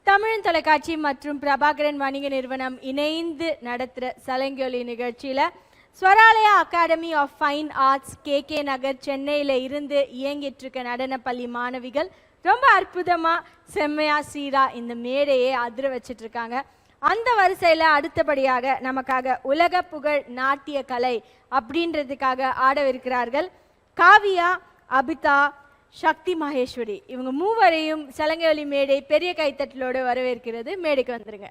தமிழன் தொலைக்காட்சி மற்றும் பிரபாகரன் வணிக நிறுவனம் இணைந்து நடத்துகிற சலங்கொலி நிகழ்ச்சியில் Swaralaya academy of fine arts KK Nagar சென்னையில் இருந்து இயங்கிட்டு இருக்க நடனப்பள்ளி மாணவிகள் ரொம்ப அற்புதமாக செம்மையாக சீராக இந்த மேடையை அதிர வச்சிட்டு இருக்காங்க. அந்த வரிசையில் அடுத்தபடியாக நமக்காக உலக புகழ் நாட்டிய கலை அப்படின்றதுக்காக ஆடவிருக்கிறார்கள் காவியா, அபிதா, சக்தி மகேஸ்வரி. இவங்க மூவரையும் சலங்கொலி மேடை பெரிய கைத்தட்டலோடு வரவேற்கிறது. மேடைக்கு வந்துருங்க.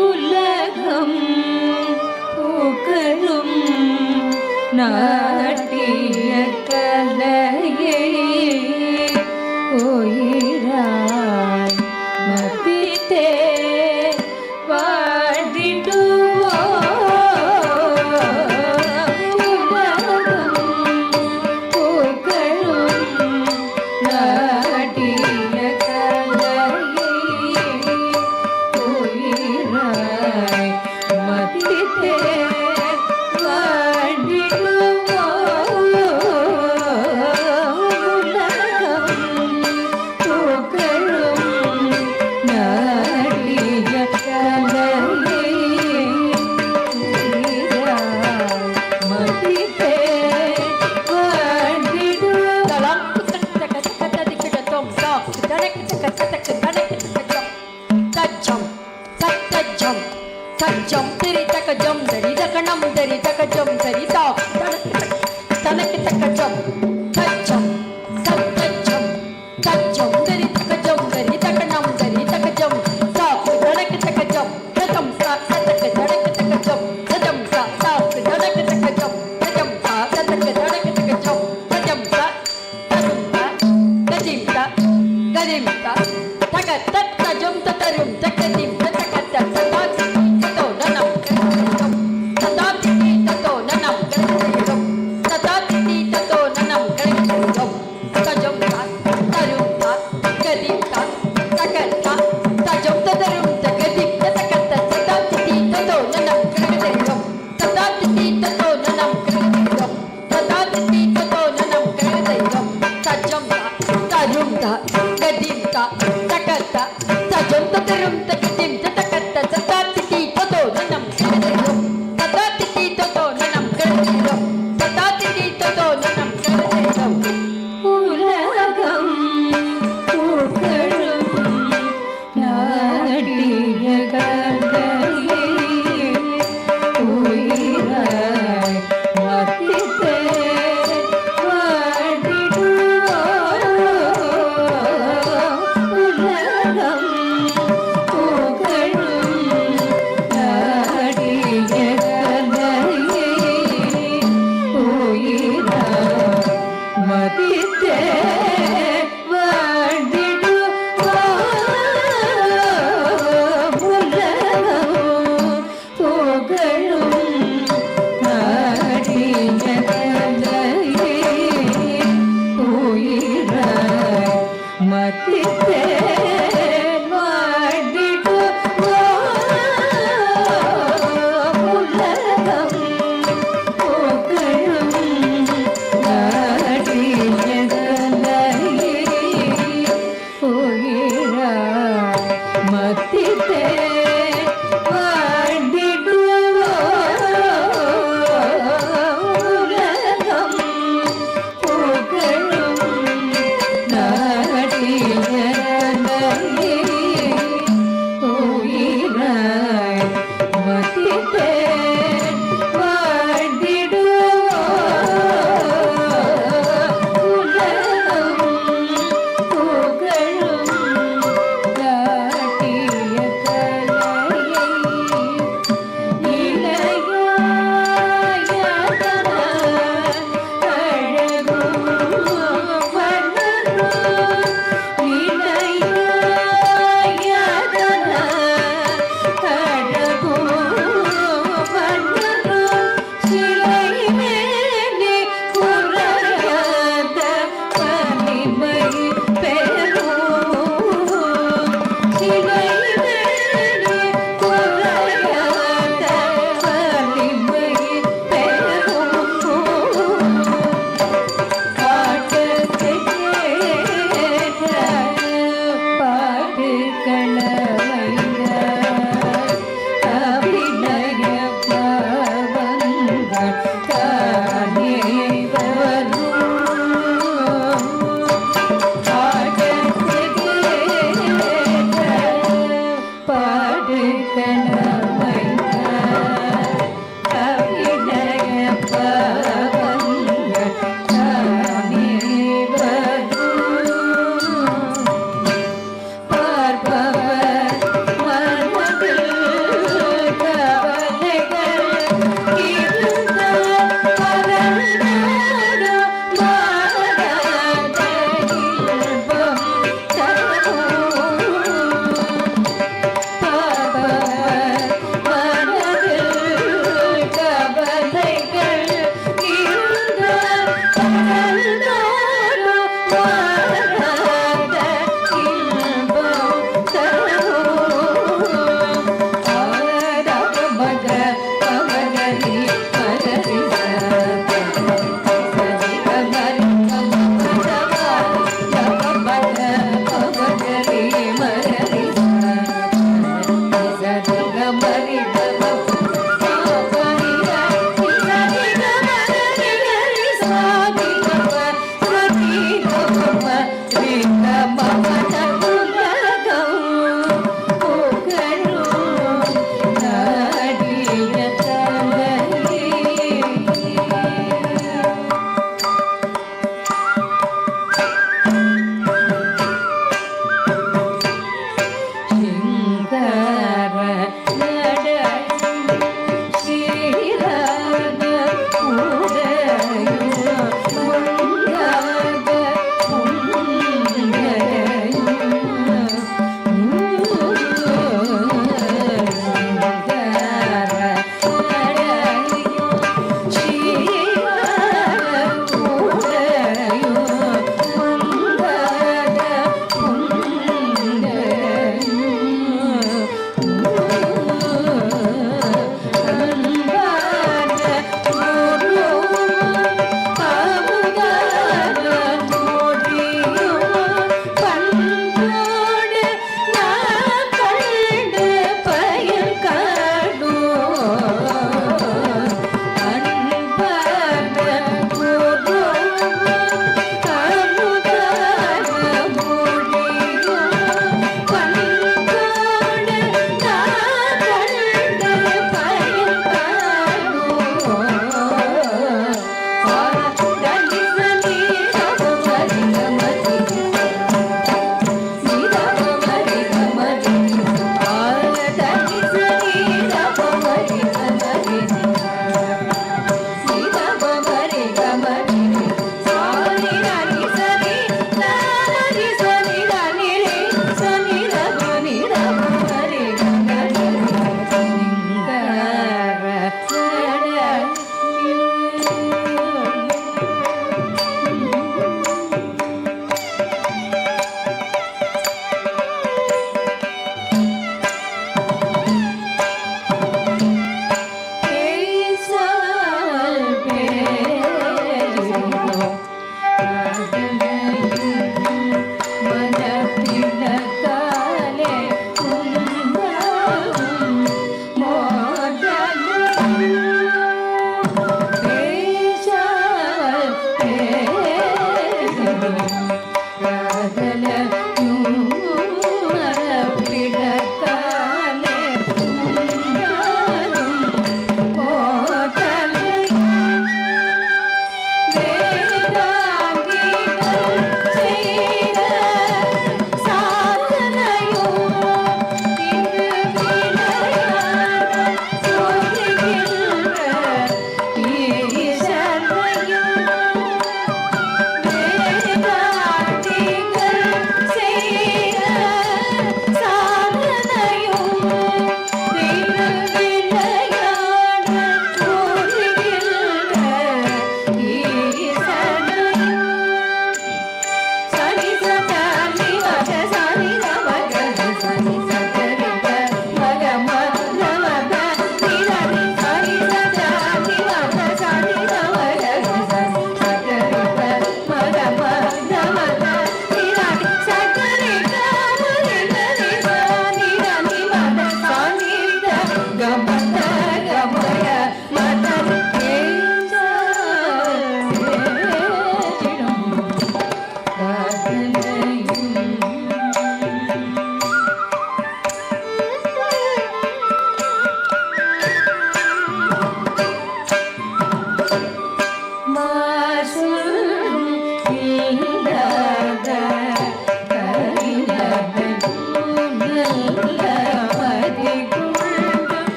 உலகம் புகழும் நாட்டிய கலையை உயிராய் மதித்தே வாழ்ந்திடுவோம். உலகம் புகழும் நாட்டிய கலையை உயிராய் மதித்தே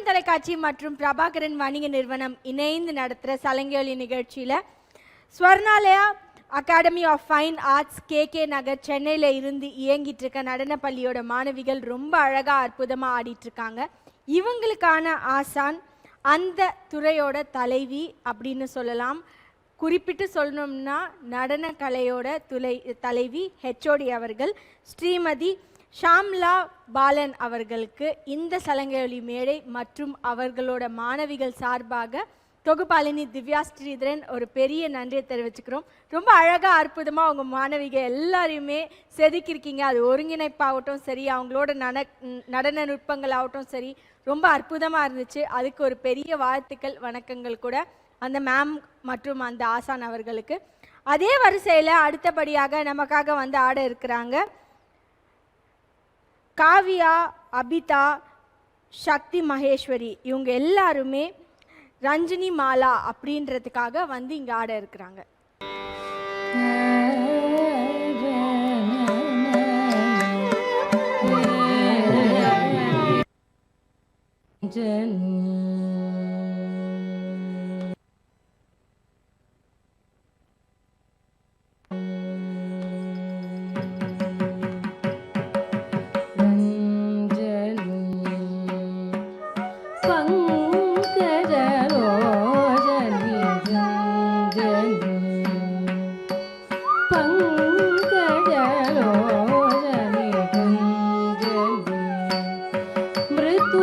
தொலைக்காட்சி மற்றும் பிரபாகரன் வணிக நிறுவனம் இணைந்து நடத்துகிற சலங்கொலி நிகழ்ச்சியில் Swarnalaya academy of fine arts K Nagar சென்னையில் இருந்து இயங்கிட்டு இருக்க நடன பள்ளியோட மாணவிகள் ரொம்ப அழகாக அற்புதமாக ஆடிட்டுருக்காங்க. இவங்களுக்கான ஆசான் அந்த துறையோட தலைவி அப்படின்னு சொல்லலாம். குறிப்பிட்டு சொல்லணும்னா நடன கலையோட தலைவி ஹெச்ஓடி அவர்கள் ஸ்ரீமதி ஷாம்லா பாலன் அவர்களுக்கு இந்த சலங்கொலி மேடை மற்றும் அவர்களோட மாணவிகள் சார்பாக தொகுப்பாளினி திவ்யா ஸ்ரீதரன் ஒரு பெரிய நன்றியை தெரிவிச்சுக்கிறோம். ரொம்ப அழகாக அற்புதமாக அவங்க மாணவிகள் எல்லாரையுமே செதுக்கியிருக்கீங்க. அது ஒருங்கிணைப்பாகட்டும் சரி, அவங்களோட நடன நுட்பங்கள் ஆகட்டும் சரி, ரொம்ப அற்புதமாக இருந்துச்சு. அதுக்கு ஒரு பெரிய வாழ்த்துக்கள் வணக்கங்கள் கூட அந்த மேம் மற்றும் அந்த ஆசான் அவர்களுக்கு. அதே வரிசையில் அடுத்தபடியாக நமக்காக வந்து ஆட இருக்கிறாங்க காவியா, அபிதா, சக்தி மகேஸ்வரி. இவங்க எல்லாருமே ரஞ்சினி மாலா அப்படின்றதுக்காக வந்து இங்கே ஆட இருக்கிறாங்க. மృదు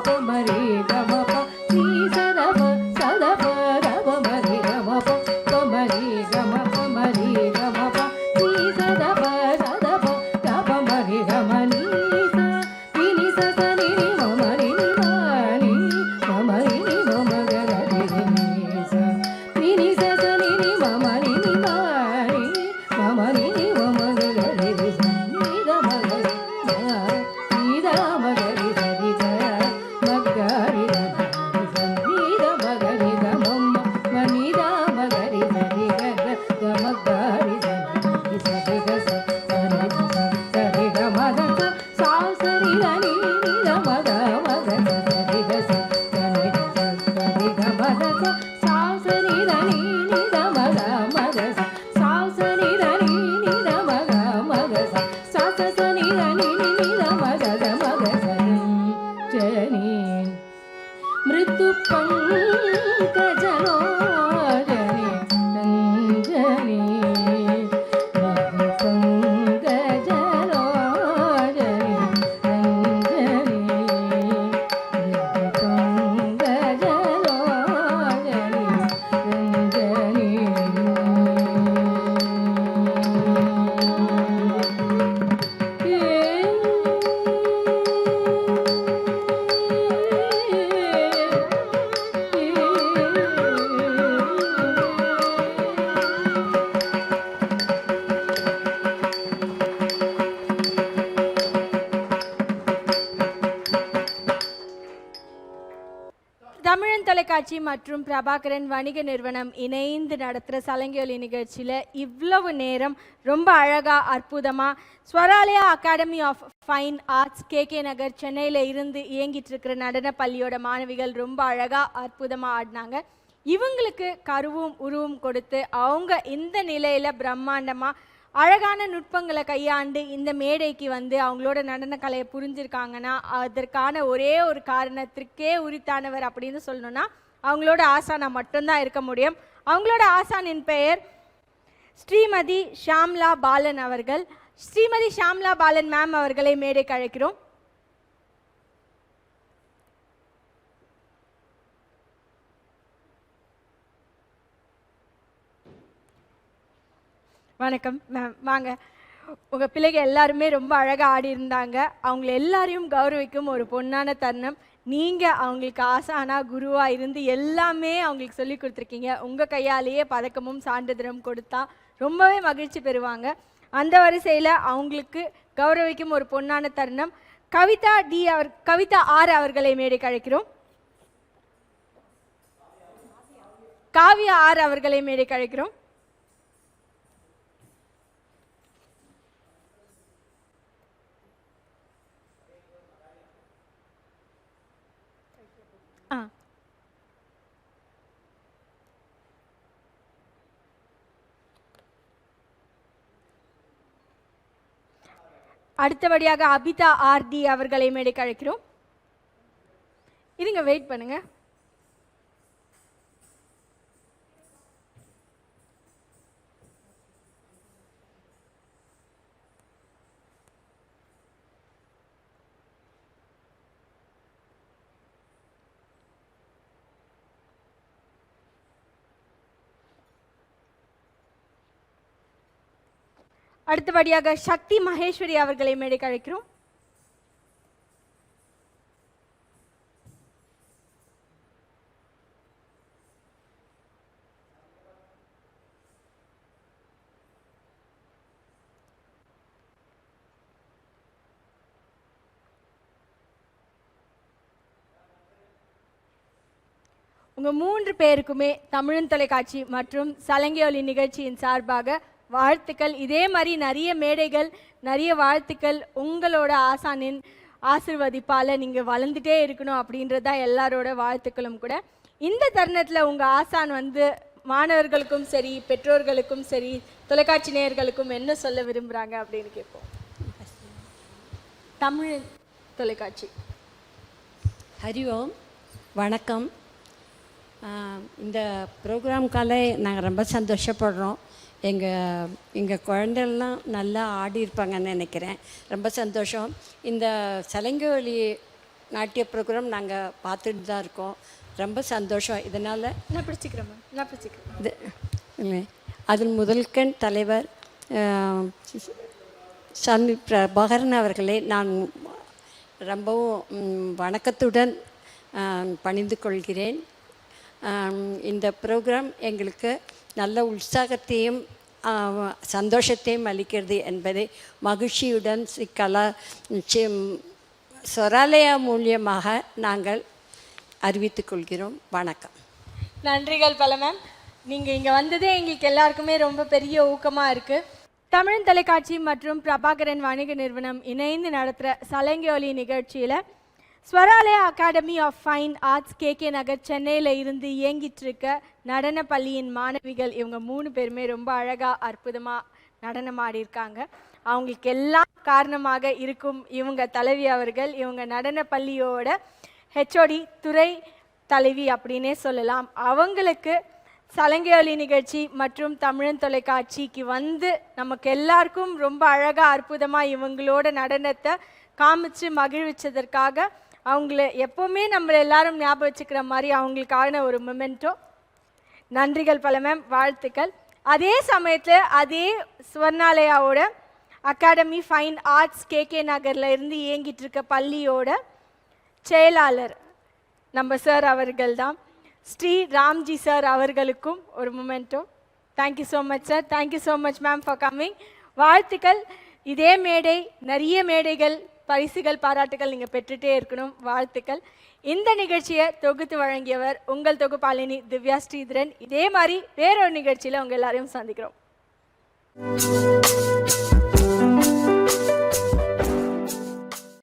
பமரி கமப நீ சதப சதப ரப மரி கமப பமரி கம பமரி கமப நீ சதப சதப ரப மரி கம நீ நீ சதனி மமரி நிமானி மமரி மமகரி நீச நீ சதனி மமரி நிமானி மமரி மமகரி நீத மகரி நீத மகரி சரி மகரி நீத மகரி மம்ம மனித மகரி சரி மகரி சரி சரி சரி மத சாசரி நீ நீத மத மத சரி சரி மத சாசரி நீ நீத மத மத சாசரி நீ நீத மத மத சாசரி நீ நீத மத மத ஜனி मृत्यु पंकजलोचने रंजनी मृत्यु पंकजलोचने रंजनी मृत्यु पंकजलोचने தமிழன் தொலைக்காட்சி மற்றும் பிரபாகரன் வணிக நிறுவனம் இணைந்து நடத்துகிற சலங்கொலி நிகழ்ச்சியில் இவ்வளவு நேரம் ரொம்ப அழகாக அற்புதமாக Swaralaya academy of fine arts KK Nagar சென்னையில் இருந்து இயங்கிட்டு இருக்கிற நடன பள்ளியோட மாணவிகள் ரொம்ப அழகாக அற்புதமாக ஆடினாங்க. இவங்களுக்கு கருவும் உருவும் கொடுத்து அவங்க இந்த நிலையில் பிரம்மாண்டமாக அழகான நுட்பங்களை கையாண்டு இந்த மேடைக்கு வந்து அவங்களோட நடனக்கலையை புரிஞ்சிருக்காங்கன்னா அதற்கான ஒரே ஒரு காரணத்திற்கே உரித்தானவர் அப்படின்னு சொல்லணும்னா அவங்களோட ஆசானா மட்டும்தான் இருக்க முடியும். அவங்களோட ஆசானின் பெயர் ஸ்ரீமதி ஷாம்லா பாலன் அவர்கள். ஸ்ரீமதி ஷாம்லா பாலன் மேம் அவர்களை மேடைக்கு அழைக்கிறோம். வணக்கம் மேம், வாங்க. உங்கள் பிள்ளைகள் எல்லாருமே ரொம்ப அழகாக ஆடி இருந்தாங்க. அவங்கள எல்லாரையும் கௌரவிக்கும் ஒரு பொன்னான தருணம். நீங்கள் அவங்களுக்கு ஆசானா குருவாக இருந்து எல்லாமே அவங்களுக்கு சொல்லி கொடுத்துருக்கீங்க. உங்கள் கையாலேயே பதக்கமும் சான்றிதழும் கொடுத்தா ரொம்பவே மகிழ்ச்சி பெறுவாங்க. அந்த வரிசையில் அவங்களுக்கு கௌரவிக்கும் ஒரு பொன்னான தருணம். கவிதா ஆர் அவர்களை மேடைக்கு அழைக்கிறோம். காவியா ஆர் அவர்களை மேடைக்கு அழைக்கிறோம். அடுத்தபடியாக அபிதா ஆர்டி அவர்களை மேடைக்கு அழைக்கிறோம். இருங்க, வெயிட் பண்ணுங்க. அடுத்தபடியாக சக்தி மகேஸ்வரி அவர்களை மேடைக்கு அழைக்கிறோம். உங்கள் 3 பேருக்குமே தமிழன் தொலைக்காட்சி மற்றும் சலங்கொலி நிகழ்ச்சியின் சார்பாக வாழ்த்துக்கள். இதே மாதிரி நிறைய மேடைகள், நிறைய வாழ்த்துக்கள். உங்களோட ஆசானின் ஆசிர்வதிப்பால் நீங்கள் வளர்ந்துட்டே இருக்கணும் அப்படின்றது தான் எல்லாரோட வாழ்த்துக்களும் கூட. இந்த தருணத்தில் உங்கள் ஆசான் வந்து மாணவர்களுக்கும் சரி, பெற்றோர்களுக்கும் சரி, தொலைக்காட்சி நேயர்களுக்கும் என்ன சொல்ல விரும்புகிறாங்க அப்படின்னு கேட்போம். தமிழ் தொலைக்காட்சி. ஹரி ஓம், வணக்கம். இந்த ப்ரோக்ராம்கால நாங்கள் ரொம்ப சந்தோஷப்படுறோம். எங்கள் குழந்தைலாம் நல்லா ஆடி இருப்பாங்கன்னு நினைக்கிறேன். ரொம்ப சந்தோஷம். இந்த சலங்கொலி நாட்டிய ப்ரோக்ராம் நாங்கள் பார்த்துட்டு தான் இருக்கோம். ரொம்ப சந்தோஷம். இதனால் நான் பிடிச்சிக்கிறேன் மேம், நான் பிடிச்சிக்கிறேன். இது அதில் முதல்கண் தலைவர் சாமி பிரபாகரன் அவர்களை நான் ரொம்பவும் வணக்கத்துடன் பணிந்து கொள்கிறேன். இந்த ப்ரோக்ராம் எங்களுக்கு நல்ல உற்சாகத்தையும் சந்தோஷத்தையும் அளிக்கிறது என்பதை மகிழ்ச்சியுடன் ஸ்வராலயா மூலியமாக நாங்கள் அறிவித்துக் கொள்கிறோம். வணக்கம். நன்றிகள் பல மேம். நீங்கள் இங்கே வந்ததே எங்களுக்கு எல்லாருக்குமே ரொம்ப பெரிய ஊக்கமாக இருக்குது. தமிழ் தொலைக்காட்சி மற்றும் பிரபாகரன் வணிக நிறுவனம் இணைந்து நடத்துகிற சலங்கி நிகழ்ச்சியில் Swaralaya academy of fine arts KK Nagar சென்னையில் இருந்து இயங்கிட்டு இருக்க நடன பள்ளியின் மாணவிகள் இவங்க 3 பேருமே ரொம்ப அழகாக அற்புதமாக நடனம் ஆடியிருக்காங்க. அவங்களுக்கு எல்லாம் காரணமாக இருக்கும் இவங்க தலைவி அவர்கள். இவங்க நடன பள்ளியோட HOD துறை தலைவி அப்படின்னே சொல்லலாம். அவங்களுக்கு சலங்கி நிகழ்ச்சி மற்றும் தமிழன் தொலைக்காட்சிக்கு வந்து நமக்கு எல்லாருக்கும் ரொம்ப அழகாக அற்புதமாக இவங்களோட நடனத்தை காமிச்சு மகிழ்விச்சதற்காக அவங்கள எப்போவுமே நம்ம எல்லாரும் ஞாபகம் வச்சுக்கிற மாதிரி அவங்களுக்கான ஒரு மொமெண்டோ. நன்றிகள் பல மேம், வாழ்த்துக்கள். அதே சமயத்தில் அதே ஸ்வர்ணாலயாவோட அகாடமி ஃபைன் ஆர்ட்ஸ் KK நகரில் இருந்து இயங்கிட்டு இருக்க பள்ளியோட செயலாளர் நம்ம சார் அவர்கள் தான், ஸ்ரீ ராம்ஜி சார் அவர்களுக்கும் ஒரு memento. Thank you so much sir, thank you so much ma'am for coming. வாழ்த்துக்கள். இதே மேடை, நிறைய மேடைகள், பரிசுகள், பாராட்டுகள் நீங்கள் பெற்றுட்டே இருக்கணும். வாழ்த்துக்கள். இந்த நிகழ்ச்சியை தொகுத்து வழங்கியவர் உங்கள் தொகுப்பாளினி திவ்யா ஸ்ரீதரன். இதே மாதிரி வேறொரு நிகழ்ச்சியில் உங்கள் எல்லாரையும் சந்திக்கிறோம்.